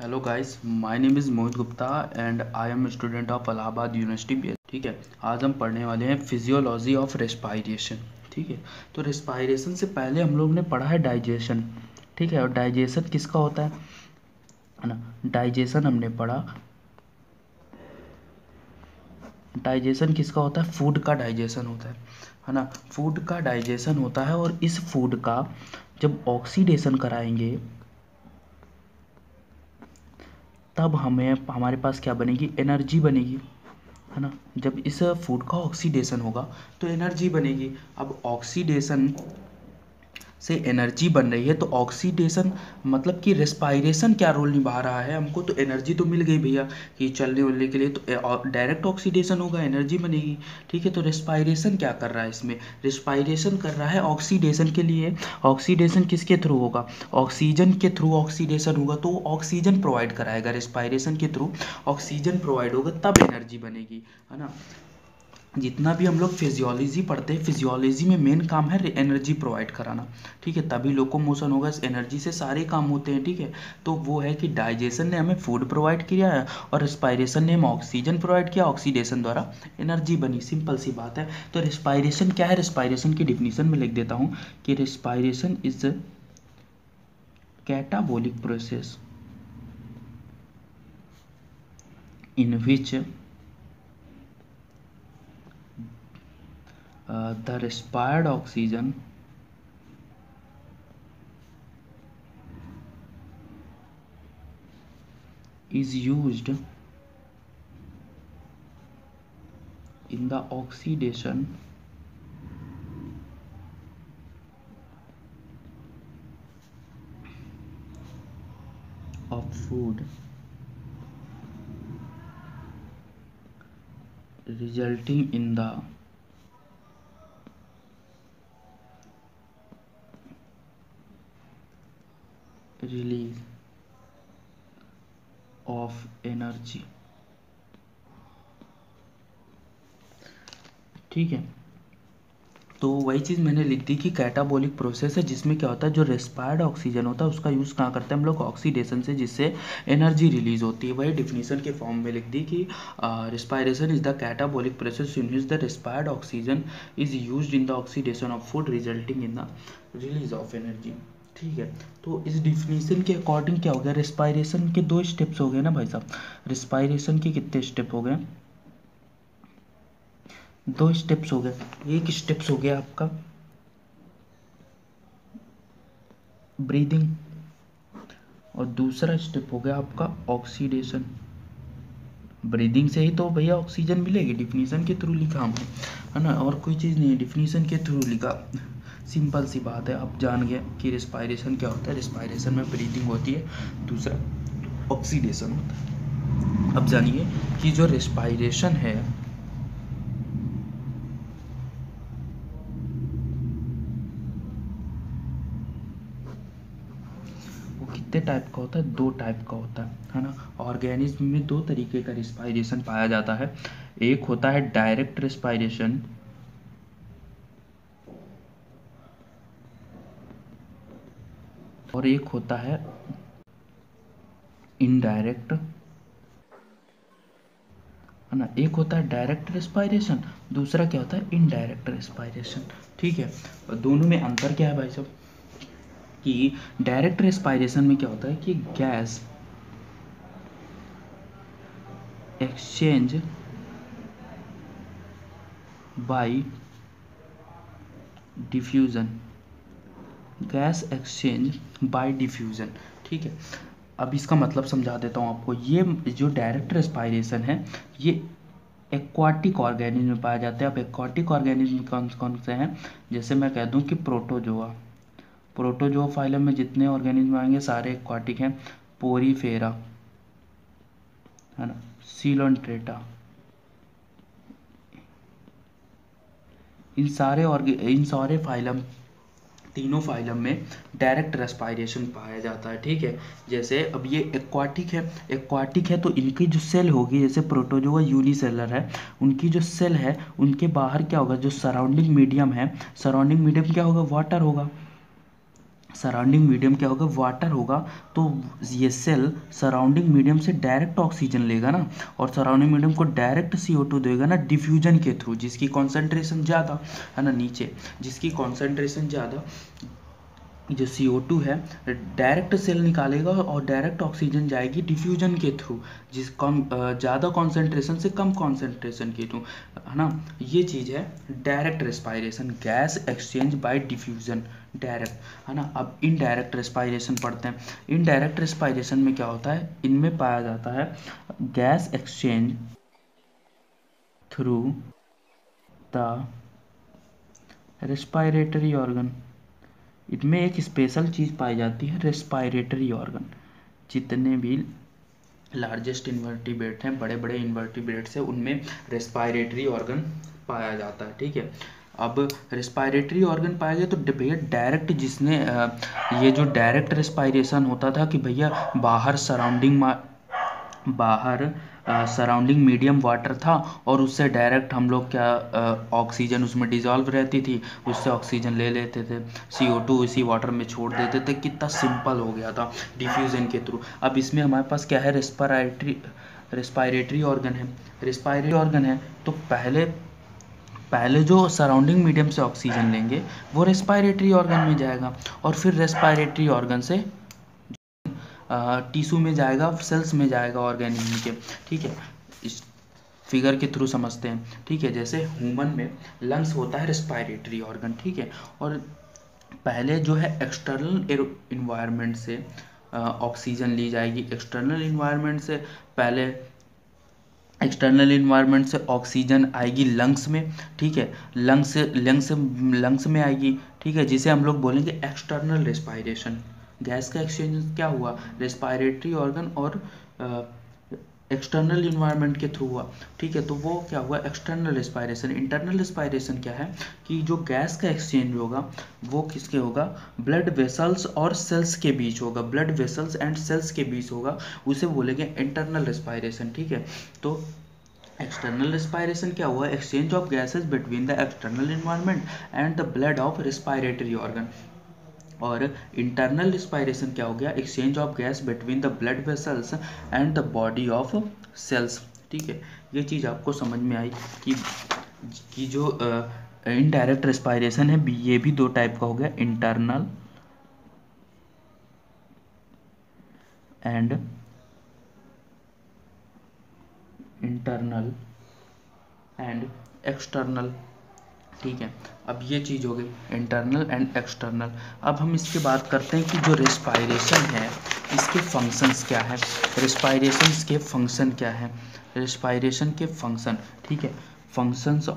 Hello guys, my name is Mohit Gupta and I am student of Allahabad university. ठीक है, आज हम पढ़ने वाले हैं फिजियोलॉजी ऑफ रेस्पायरेशन। ठीक है, तो रेस्पायरेशन से पहले हम लोग ने पढ़ा है डाइजेशन। ठीक है, और डाइजेशन किसका होता है ना। डाइजेशन हमने पढ़ा, डाइजेशन किसका होता है, फूड का डाइजेशन होता है ना। फूड का डाइजेशन होता है और इस फूड का जब ऑक्सीडेशन कराएंगे तब हमें हमारे पास क्या बनेगी, एनर्जी बनेगी, है ना। जब इस फूड का ऑक्सीडेशन होगा तो एनर्जी बनेगी। अब ऑक्सीडेशन से एनर्जी बन रही है तो ऑक्सीडेशन मतलब कि रेस्पायरेशन क्या रोल निभा रहा है, हमको तो एनर्जी तो मिल गई भैया कि चलने वलने के लिए, तो डायरेक्ट ऑक्सीडेशन होगा, एनर्जी बनेगी। ठीक है, तो रेस्पायरेशन क्या कर रहा है इसमें, रेस्पायरेशन कर रहा है ऑक्सीडेशन के लिए। ऑक्सीडेशन किसके थ्रू होगा, ऑक्सीजन के थ्रू ऑक्सीडेशन होगा, तो वो ऑक्सीजन प्रोवाइड कराएगा, रेस्पायरेशन के थ्रू ऑक्सीजन प्रोवाइड होगा तब एनर्जी बनेगी, है ना। जितना भी हम लोग फिजियोलॉजी पढ़ते हैं, फिजियोलॉजी में मेन काम है एनर्जी प्रोवाइड कराना। ठीक है, तभी लोकोमोशन होगा, इस एनर्जी से सारे काम होते हैं। ठीक है, तो वो है कि डाइजेशन ने हमें फूड प्रोवाइड किया है और रेस्पायरेशन ने हमें ऑक्सीजन प्रोवाइड किया, ऑक्सीडेशन द्वारा एनर्जी बनी, सिंपल सी बात है। तो रेस्पायरेशन क्या है, रेस्पायरेशन की डिफिनीशन में लिख देता हूँ कि respiration is catabolic process in which the respired oxygen is used in the oxidation of food, resulting in the release of energy। ठीक है, तो वही चीज़ मैंने लिख दी कि कैटाबोलिक प्रोसेस है जिसमें क्या होता है, जो रेस्पायर्ड ऑक्सीजन होता है उसका यूज़ कहाँ करते हैं हम लोग, ऑक्सीडेशन से, जिससे एनर्जी रिलीज होती है। वही डिफिनीशन के फॉर्म में लिख दी कि respiration is the catabolic process in which the respired oxygen is used in the oxidation of food resulting in the release of energy. ठीक है, तो इस डिफिनीशन के अकॉर्डिंग क्या हो गया, रेस्पायरेशन के दो स्टेप्स हो गए ना भाई साहब। रेस्पायरेशन के कितने स्टेप हो गए, दो स्टेप्स हो गए। एक स्टेप्स हो गया आपका ब्रीदिंग और दूसरा स्टेप हो गया आपका ऑक्सीडेशन। ब्रीदिंग से ही तो भैया ऑक्सीजन मिलेगी, डिफिनीशन के थ्रू लिखा हमने, है ना, और कोई चीज़ नहीं है, डिफिनीशन के थ्रू लिखा, सिंपल सी बात है। अब जान गए कि रेस्पायरेशन क्या होता है, रेस्पायरेशन में ब्रीदिंग होती है, दूसरा ऑक्सीडेशन होता है। अब जानिए कि जो रेस्पायरेशन है कितने टाइप का होता है, दो टाइप का होता है ना। ऑर्गेनिज्म में दो तरीके का रेस्पायरेशन पाया जाता है। एक होता है डायरेक्ट रेस्पायरेशन और एक होता है इनडायरेक्ट, है ना। एक होता है डायरेक्ट रेस्पायरेशन, दूसरा क्या होता है, इनडायरेक्ट रेस्पायरेशन। ठीक है, और दोनों में अंतर क्या है भाई साहब, कि डायरेक्ट रेस्पायरेशन में क्या होता है कि gas exchange bye diffusion, gas exchange bye diffusion. ठीक है, अब इसका मतलब समझा देता हूँ आपको। ये जो डायरेक्ट रेस्पायरेशन है ये एक्वाटिक ऑर्गेनिज्म में पाया जाता है। अब एक्वाटिक ऑर्गेनिज्म कौन कौन से हैं, जैसे मैं कह दूँ कि प्रोटोजोआ, प्रोटोजोआ फाइलम में जितने ऑर्गेनिज्म आएंगे सारे एक्वाटिक हैं। पोरीफेरा, है ना, सीलोन्ट्रेटा, इन सारे फाइलम, तीनों फाइलम में डायरेक्ट रेस्पायरेशन पाया जाता है। ठीक है, जैसे अब ये एक्वाटिक है, एक्वाटिक है तो इनकी जो सेल होगी, जैसे प्रोटोजोआ यूनिसेलर है, उनकी जो सेल है उनके बाहर क्या होगा, जो सराउंडिंग मीडियम है, सराउंडिंग मीडियम क्या होगा, वाटर होगा, सराउंडिंग मीडियम क्या होगा, वाटर होगा, तो ये सेल सराउंडिंग मीडियम से डायरेक्ट ऑक्सीजन लेगा ना, और सराउंडिंग मीडियम को डायरेक्ट CO2 देगा ना डिफ्यूजन के थ्रू, जिसकी कॉन्सेंट्रेशन ज़्यादा है ना, नीचे जिसकी कॉन्सेंट्रेशन ज़्यादा, जो CO2 है डायरेक्ट सेल निकालेगा और डायरेक्ट ऑक्सीजन जाएगी डिफ्यूजन के थ्रू, जिस कम ज़्यादा कॉन्सेंट्रेशन से कम कॉन्सेंट्रेशन के थ्रू, है ना। ये चीज़ है direct respiration, gas exchange bye diffusion, direct, है ना। अब इनडायरेक्ट रेस्पायरेशन पढ़ते हैं। इनडायरेक्ट रेस्पायरेशन में क्या होता है, इनमें पाया जाता है gas exchange through the respiratory organ. इनमें एक स्पेशल चीज़ पाई जाती है, रेस्पायरेटरी ऑर्गन। जितने भी लार्जेस्ट इन्वर्टिब्रेट हैं, बड़े बड़े इन्वर्टिब्रेट्स हैं, उनमें रेस्पायरेटरी ऑर्गन पाया जाता है, ठीक है। अब रेस्पायरेटरी ऑर्गन पाया गया तो भैया डायरेक्ट, जिसने ये जो डायरेक्ट रेस्पायरेशन होता था कि भैया बाहर सराउंडिंग मीडियम वाटर था, और उससे डायरेक्ट हम लोग क्या ऑक्सीजन उसमें डिजॉल्व रहती थी, उससे ऑक्सीजन ले लेते थे, CO2 इसी वाटर में छोड़ देते थे, कितना सिंपल हो गया था डिफ्यूजन के थ्रू। अब इसमें हमारे पास क्या है, रेस्पायरेटरी ऑर्गन है। रेस्पायरेटरी ऑर्गन है तो पहले जो सराउंडिंग मीडियम से ऑक्सीजन लेंगे वो रेस्पायरेटरी ऑर्गन में जाएगा, और फिर रेस्पायरेटरी ऑर्गन से टिश्यू में जाएगा, सेल्स में जाएगा ऑर्गेनिज्म के, ठीक है। इस फिगर के थ्रू समझते हैं, ठीक है। जैसे ह्यूमन में लंग्स होता है रेस्पायरेटरी ऑर्गन, ठीक है, और पहले जो है एक्सटर्नल इन्वायरमेंट से ऑक्सीजन ली जाएगी, एक्सटर्नल इन्वायरमेंट से ऑक्सीजन आएगी लंग्स में, ठीक है, लंग्स में आएगी, ठीक है, जिसे हम लोग बोलेंगे एक्सटर्नल रेस्पायरेशन। गैस का एक्सचेंज क्या हुआ, रेस्पायरेटरी ऑर्गन और एक्सटर्नल इन्वायरमेंट के थ्रू हुआ, ठीक है, तो वो क्या हुआ, एक्सटर्नल रेस्पायरेशन। इंटरनल रेस्पायरेशन क्या है कि जो गैस का एक्सचेंज होगा वो किसके होगा, ब्लड वेसल्स और सेल्स के बीच होगा, ब्लड वेसल्स एंड सेल्स के बीच होगा, उसे बोलेंगे इंटरनल रेस्पायरेशन, ठीक है। तो एक्सटर्नल रेस्पायरेशन क्या हुआ, exchange of gases between the external environment and the blood of respiratory organ. और इंटरनल रिस्पायरेशन क्या हो गया, exchange of gas between the blood vessels and the body of cells, ठीक है। ये चीज़ आपको समझ में आई कि जो इनडायरेक्ट रेस्पायरेशन है ये भी दो टाइप का हो गया, इंटरनल एंड एक्सटर्नल, ठीक है। अब ये चीज़ हो गई इंटरनल एंड एक्सटर्नल। अब हम इसके बात करते हैं कि जो रेस्पायरेशन है इसके फंक्शंस क्या है, रेस्पायरेशन के फंक्शन क्या है, रेस्पायरेशन के फंक्शन, ठीक है। फंक्शंस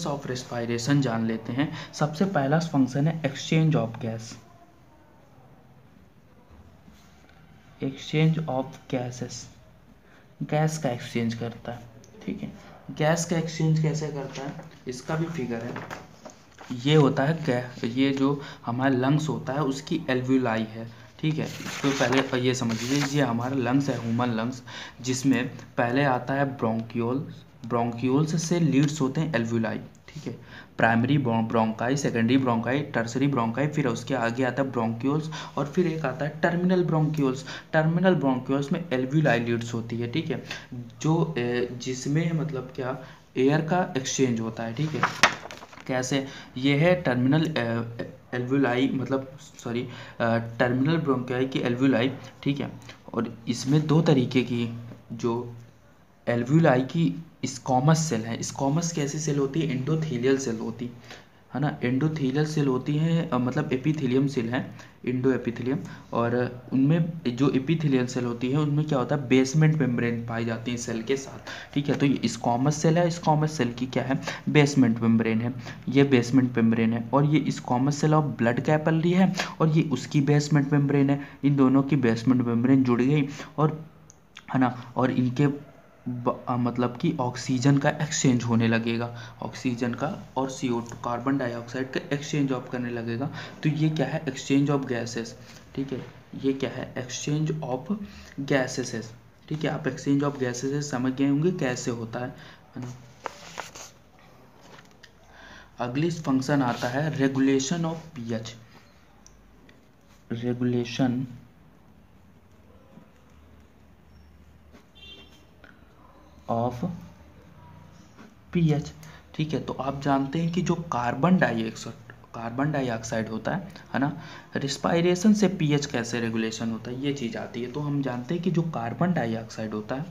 ऑफ रेस्पायरेशन जान लेते हैं। सबसे पहला फंक्शन है exchange of gas, exchange of gases, gas का एक्सचेंज करता है, ठीक है। गैस का एक्सचेंज कैसे करता है, इसका भी फिगर है। ये होता है ये जो हमारा लंग्स होता है उसकी एल्वुलाई है, ठीक है। इसको पहले ये समझ लीजिए, ये हमारा लंग्स है, ह्यूमन लंग्स, जिसमें पहले आता है ब्रोंक्यूल्स से लीड्स होते हैं एल्वुलाई, ठीक है। Primary bronchi, secondary bronchi, tertiary bronchi, फिर उसके आगे आता है ब्रोंक्यूल्स, और फिर एक आता है टर्मिनल ब्रोंक्यूल्स। टर्मिनल ब्रोंक्यूल्स में एल्वुलाई लीड्स होती है, ठीक है, जो जिसमें मतलब क्या एयर का एक्सचेंज होता है, ठीक है। कैसे, ये है टर्मिनल एल्वुलाई, मतलब सॉरी टर्मिनल ब्रोंकाई की एल्वुलाई, ठीक है। और इसमें दो तरीके की जो एल्वुलाई की स्क्वामस सेल है, स्क्वामस कैसी सेल होती है, एंडोथेलियल सेल होती है ना, एंडोथेलियल सेल होती है, मतलब एपिथेलियम सेल है, इंडो एपिथेलियम। और उनमें जो एपिथेलियल सेल होती है उनमें क्या होता है, बेसमेंट मेम्ब्रेन पाई जाती है सेल के साथ, ठीक है। तो ये स्क्वामस सेल है, स्क्वामस सेल की क्या है, बेसमेंट मेम्ब्रेन है, ये बेसमेंट मेम्ब्रेन है। और ये squamous cell of blood capillary है, और ये उसकी बेसमेंट मेम्ब्रेन है, इन दोनों की बेसमेंट मेम्ब्रेन जुड़ गई, और है ना, और इनके मतलब कि ऑक्सीजन का एक्सचेंज होने लगेगा, ऑक्सीजन का और CO2 कार्बन डाइऑक्साइड का एक्सचेंज ऑफ करने लगेगा। तो ये क्या है, एक्सचेंज ऑफ गैसेस, ठीक है, ये क्या है, एक्सचेंज ऑफ गैसेस है, ठीक है, आप एक्सचेंज ऑफ गैसेस से समझ गए होंगे कैसे होता है ना। अगली फंक्शन आता है regulation of pH. Regulation of pH. ठीक है, तो आप जानते हैं कि जो कार्बन डाइऑक्साइड होता है ना, रिस्पायरेशन से पीएच कैसे रेगुलेशन होता है ये चीज़ आती है। तो हम जानते हैं कि जो कार्बन डाइऑक्साइड होता है,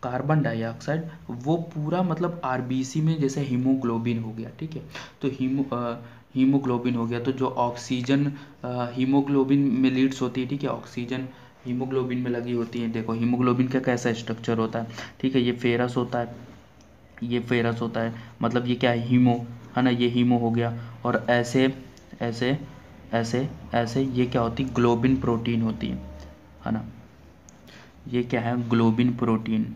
कार्बन डाइऑक्साइड वो पूरा मतलब आरबीसी में जैसे हीमोग्लोबिन हो गया, ठीक है, तो हीमोग्लोबिन हो गया, तो जो ऑक्सीजन हीमोग्लोबिन में लीड्स होती है, ठीक है, ऑक्सीजन हीमोग्लोबिन में लगी होती है। देखो हीमोग्लोबिन का कैसा स्ट्रक्चर होता है, ठीक है, ये फेरस होता है, ये फेरस होता है, मतलब ये क्या है, हीमो है ना, ये हीमो हो गया। और ऐसे ऐसे ऐसे ऐसे ये क्या होती है, ग्लोबिन प्रोटीन होती है ना, ये क्या है, ग्लोबिन प्रोटीन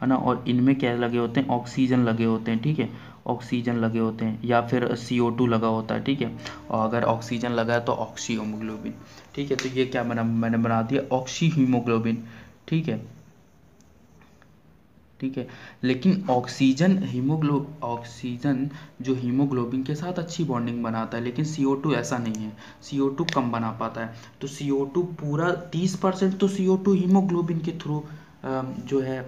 है ना। और इनमें क्या लगे होते हैं, ऑक्सीजन लगे होते हैं, ठीक है, ऑक्सीजन लगे होते हैं, या फिर CO2 लगा होता है, ठीक है। और अगर ऑक्सीजन लगा है तो ऑक्सी हीमोग्लोबिन, ठीक है। तो ये क्या मैंने बना दिया, ऑक्सी हीमोग्लोबिन, ठीक है, ठीक है। लेकिन ऑक्सीजन जो हीमोग्लोबिन के साथ अच्छी बॉन्डिंग बनाता है, लेकिन CO2 ऐसा नहीं है, CO2 कम बना पाता है। तो CO2 पूरा 30% तो CO2 हीमोग्लोबिन के थ्रू जो है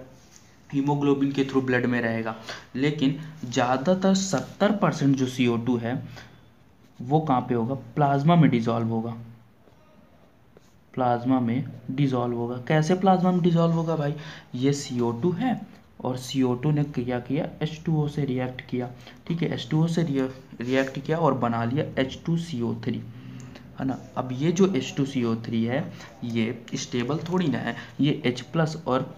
हीमोग्लोबिन के थ्रू ब्लड में रहेगा, लेकिन ज़्यादातर 70% जो CO2 है वो कहाँ पे होगा, प्लाज्मा में डिजॉल्व होगा, प्लाज्मा में डिजॉल्व होगा। कैसे प्लाज्मा में डिजॉल्व होगा भाई, ये CO2 है और CO2 ने क्या किया, H2O से रिएक्ट किया, ठीक है, H2O से रिएक्ट किया और बना लिया H2CO3 है ना। अब ये जो H2CO3 है ये स्टेबल थोड़ी ना है, ये H+ और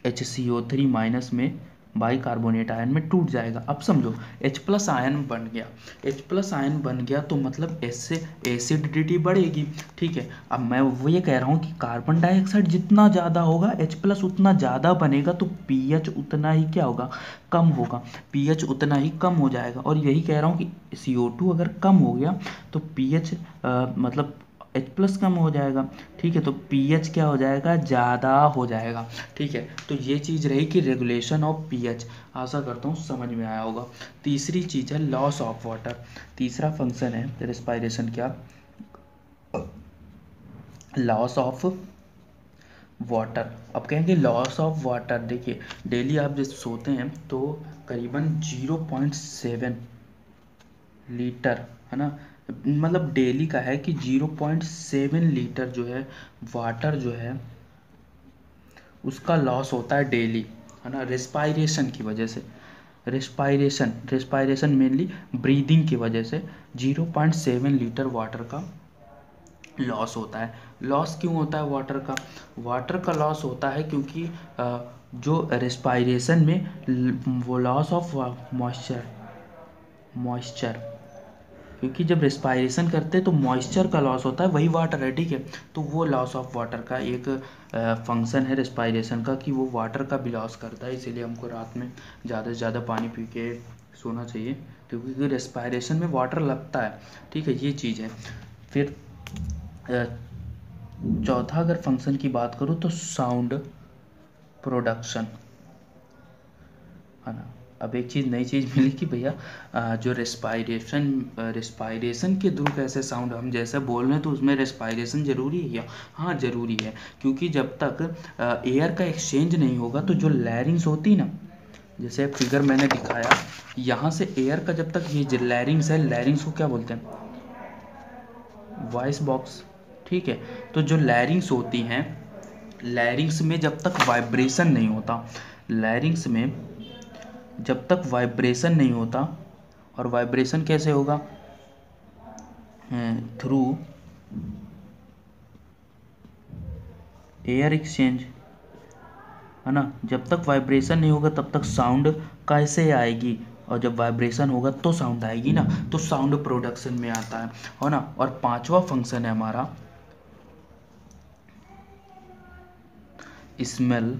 HCO3- में बाइकार्बोनेट आयन में टूट जाएगा। अब समझो H+ आयन बन गया, H+ आयन बन गया तो मतलब इससे एसिडिटी बढ़ेगी, ठीक है। अब मैं वो ये कह रहा हूँ कि कार्बन डाइऑक्साइड जितना ज़्यादा होगा H+ उतना ज़्यादा बनेगा, तो पीएच उतना ही क्या होगा, कम होगा, पीएच उतना ही कम हो जाएगा। और यही कह रहा हूँ कि CO2 अगर कम हो गया तो पीएच मतलब H+ कम हो जाएगा, ठीक है, तो पीएच क्या हो जाएगा, ज़्यादा हो जाएगा, ठीक है। तो ये चीज़ रही कि रेगुलेशन ऑफ पीएच, आशा करता हूँ समझ में आया होगा। तीसरी चीज़ है लॉस ऑफ वाटर, तीसरा फंक्शन है रेस्पायरेशन क्या, लॉस ऑफ वाटर। अब कहेंगे लॉस ऑफ वाटर, देखिए डेली आप जब सोते हैं तो करीबन 0.7 लीटर है ना, मतलब डेली का है कि 0.7 लीटर जो है वाटर जो है उसका लॉस होता है डेली, है ना, रेस्पायरेशन की वजह से। रेस्पायरेशन मेनली ब्रीदिंग की वजह से 0.7 लीटर वाटर का लॉस होता है। लॉस क्यों होता है वाटर का, वाटर का लॉस होता है क्योंकि जो रेस्पायरेशन में वो लॉस ऑफ मॉइस्चर, क्योंकि जब रेस्पायरेशन करते हैं तो मॉइस्चर का लॉस होता है, वही वाटर है, ठीक है। तो वो लॉस ऑफ वाटर का एक फंक्शन है रेस्पायरेशन का, कि वो वाटर का भी लॉस करता है। इसीलिए हमको रात में ज़्यादा से ज़्यादा पानी पी के सोना चाहिए, क्योंकि रेस्पायरेशन में वाटर लगता है, ठीक है, ये चीज़ है। फिर चौथा अगर फंक्शन की बात करूँ तो साउंड प्रोडक्शन, है ना। अब एक चीज़ नई चीज़ मिली कि भैया जो रेस्पायरेशन के थ्रू कैसे साउंड, हम जैसे बोल रहे हैं तो उसमें रेस्पायरेशन ज़रूरी है क्या, हाँ ज़रूरी है, क्योंकि जब तक एयर का एक्सचेंज नहीं होगा तो जो लैरिंग्स होती ना, जैसे फिगर मैंने दिखाया, यहाँ से एयर का जब तक ये जो लैरिंग्स है, लैरिंग्स को क्या बोलते हैं, वॉइस बॉक्स, ठीक है। तो जो लैरिंग्स होती हैं, लैरिंग्स में जब तक वाइब्रेशन नहीं होता, लैरिंग्स में जब तक वाइब्रेशन नहीं होता, और वाइब्रेशन कैसे होगा, थ्रू एयर एक्सचेंज, है ना। जब तक वाइब्रेशन नहीं होगा तब तक साउंड कैसे आएगी, और जब वाइब्रेशन होगा तो साउंड आएगी ना, तो साउंड प्रोडक्शन में आता है ना। और पांचवा फंक्शन है हमारा स्मेल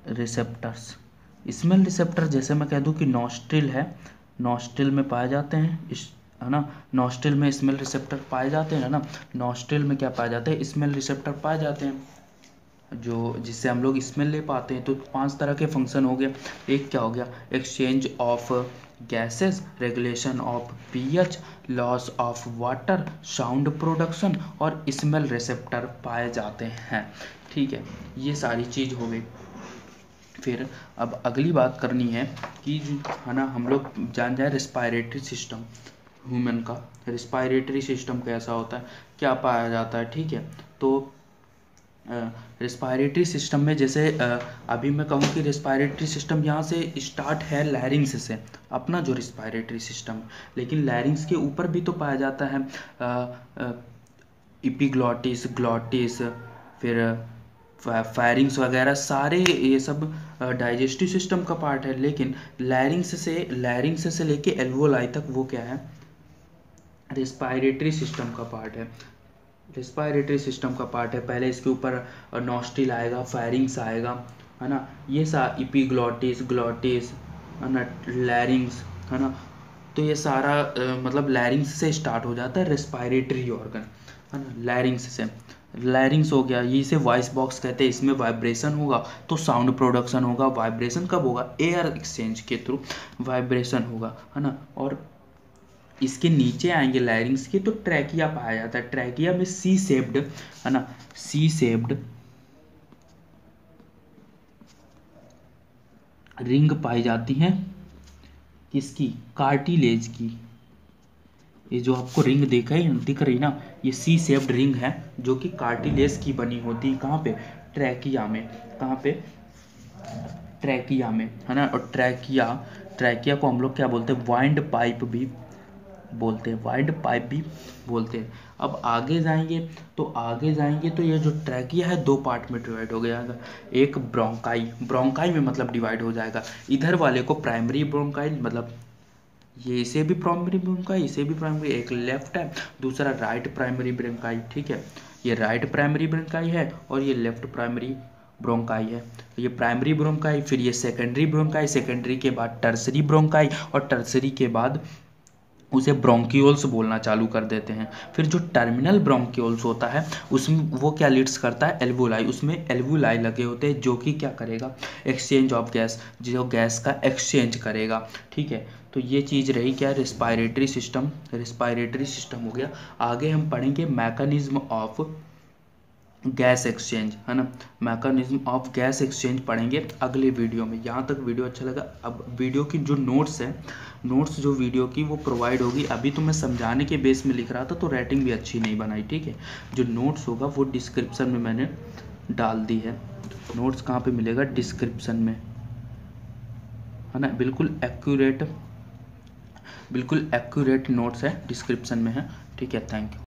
रिसेप्टर्स। स्मेल रिसेप्टर जैसे मैं कह दूं कि नॉस्ट्रिल है, नॉस्ट्रिल में पाए जाते हैं है ना, नॉस्ट्रिल में स्मेल रिसेप्टर पाए जाते हैं, है ना, नॉस्ट्रिल में क्या पाए जाते हैं, स्मेल रिसेप्टर पाए जाते हैं। जो जिससे हम लोग स्मेल ले पाते हैं। तो 5 तरह के फंक्शन हो गए। एक क्या हो गया, exchange of gases, regulation of pH, loss of water, sound production और स्मेल रिसेप्टर पाए जाते हैं। ठीक है, ये सारी चीज़ हो गई। फिर अब अगली बात करनी है कि है ना, हम लोग जान जाए रेस्पायरेटरी सिस्टम, ह्यूमन का रेस्पायरेटरी सिस्टम कैसा होता है, क्या पाया जाता है। ठीक है, तो रेस्पायरेटरी सिस्टम में जैसे अभी मैं कहूँ कि रेस्पायरेटरी सिस्टम यहाँ से स्टार्ट है लैरिंग्स से, अपना जो रेस्पायरेटरी सिस्टम, लेकिन लैरिंग्स के ऊपर भी तो पाया जाता है इपिग्लॉटिस, ग्लॉटिस, फिर फायरिंग्स वगैरह, सारे ये सब डाइजेस्टिव सिस्टम का पार्ट है। लेकिन लैरिंग्स से लेके एल्वोलाई तक वो क्या है, रेस्पायरेटरी सिस्टम का पार्ट है। रेस्पायरेटरी सिस्टम का पार्ट है। पहले इसके ऊपर नॉस्ट्रिल आएगा, फायरिंग्स आएगा, है ना, ये इपिग्लॉटिस, ग्लॉटिस, है ना, लैरिंग्स, है ना। तो ये सारा मतलब लैरिंग्स से स्टार्ट हो जाता है रेस्पायरेटरी ऑर्गन, है ना। लैरिंग्स हो गया, ये इसे वॉइस बॉक्स कहते हैं। इसमें वाइब्रेशन होगा तो साउंड प्रोडक्शन होगा। वाइब्रेशन कब होगा, एयर एक्सचेंज के थ्रू वाइब्रेशन होगा, है ना। और इसके नीचे आएंगे लैरिंग्स के, तो ट्रैकिया पाया जाता है। ट्रैकिया में सी शेप्ड, है ना, सी शेप्ड रिंग पाई जाती हैं, किसकी, कार्टिलेज की। ये जो आपको रिंग दिख रही ना, ये सी शेप्ड रिंग है जो कि कार्टिलेज की बनी होती है। कहाँ पे, ट्रैकिया में। कहाँ पे, ट्रैकिया में, है ना। और ट्रैकिया को हम लोग क्या बोलते हैं, वाइंड पाइप भी बोलते हैं, वाइड पाइप भी बोलते हैं। अब आगे जाएंगे तो ये जो ट्रैकिया है 2 पार्ट में डिवाइड हो गया। एक ब्रोंकाई में मतलब डिवाइड हो जाएगा। इधर वाले को प्राइमरी ब्रोंकाई, मतलब ये इसे भी प्राइमरी ब्रोंकाई, इसे भी प्राइमरी, एक लेफ्ट है, दूसरा राइट प्राइमरी ब्रोंकाई। ठीक है, ये राइट प्राइमरी ब्रोंकाई है और ये लेफ्ट प्राइमरी ब्रोंकाई है। ये प्राइमरी ब्रोंकाई, फिर ये सेकेंडरी ब्रोंकाई, सेकेंडरी के बाद टर्सरी ब्रोंकाई, और टर्सरी के बाद उसे ब्रोंकियोल्स बोलना चालू कर देते हैं। फिर जो टर्मिनल ब्रोंकियोल्स होता है उसमें वो क्या लीड्स करता है, एल्वोलाई। उसमें एल्वोलाई लगे होते हैं जो कि क्या करेगा, एक्सचेंज ऑफ गैस, जो गैस का एक्सचेंज करेगा। ठीक है, तो ये चीज़ रही क्या, रेस्पायरेटरी सिस्टम हो गया। आगे हम पढ़ेंगे मैकेनिज्म ऑफ गैस एक्सचेंज, है ना। मैकेनिज्म ऑफ गैस एक्सचेंज पढ़ेंगे अगले वीडियो में। यहाँ तक वीडियो अच्छा लगा, अब वीडियो की जो नोट्स जो वीडियो की वो प्रोवाइड होगी। अभी तो मैं समझाने के बेस में लिख रहा था तो राइटिंग भी अच्छी नहीं बनाई। ठीक है, जो नोट्स होगा वो डिस्क्रिप्शन में मैंने डाल दी है। नोट्स कहाँ पे मिलेगा, डिस्क्रिप्शन में, है ना। बिल्कुल एक्यूरेट नोट्स है, डिस्क्रिप्शन में है। ठीक है, थैंक यू।